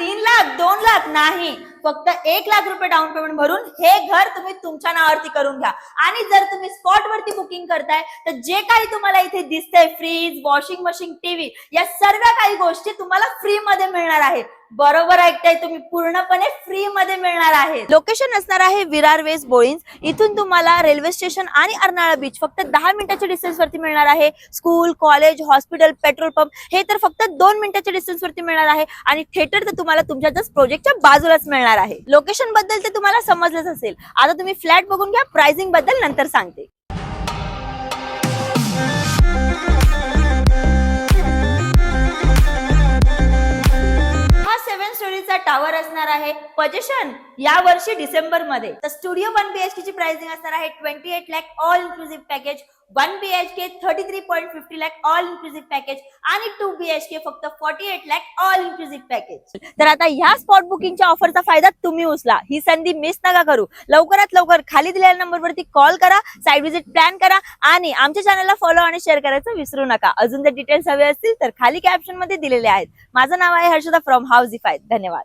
3 लाख 2 लाख नाही, फक्त 1 लाख रुपये डाऊन पेमेंट भरून हे घर तुम्ही तुमच्या नावावरती करून घ्या। आणि जर तुम्ही स्पॉट वरती बुकिंग करताय तर जे काही तुम्हाला इथे दिसतंय, फ्रीज, वॉशिंग मशीन, टीव्ही, या सर्व काही गोष्टी तुम्हाला फ्री मध्ये मिळणार आहे। बरोबर ऐकताय तुम्ही, पूर्णपणे फ्री मध्ये मिळणार आहे। लोकेशन असणार आहे विरार वेस्ट बोळींज। इथून तुम्हाला रेल्वे स्टेशन आणि अर्नाळा बीच फक्त 10 मिनिटाच्या डिस्टन्स वरती मिळणार आहे। School, college, hospital, petrol pump हे तर फक्त 2 मिनिटाच्या डिस्टन्स वरती मिळणार आहे। आणि थिएटर तर तुम्हाला तुमच्या जस्ट प्रोजेक्टच्या बाजूलाच मिळणार आहे। लोकेशन बद्दल ते तुम्हाला समजलंच असेल। आता तुम्ही फ्लॅट बघून घ्या, प्राइसिंग बद्दल नंतर सांगते। टावर असणार आहे पोझिशन या वर्षी डिसेंबर मध्ये। तर स्टुडिओ 1 BHK ची प्राइसिंग असणार आहे 28 lakh all inclusive package, 1 BHK 33.50 lakh all inclusive package आणि 2 BHK फक्त 48 लाख ऑल इन्क्लुसिव्ह पॅकेज। तर आता ह्या स्पॉट बुकिंगच्या ऑफरचा फायदा तुम्ही उचला, ही संधी मिस नका करू। लवकरात लवकर खाली दिलेल्या नंबरवरती कॉल करा, साइट व्हिजिट प्लॅन करा आणि आमच्या चॅनलला फॉलो आणि शेअर करायचं विसरू नका। अजून जर डिटेल्स हवे असतील तर खाली कॅप्शन मध्ये दिलेले आहेत। माझं नाव आहे हर्षदा फ्रॉम हाऊसिफाय। धन्यवाद।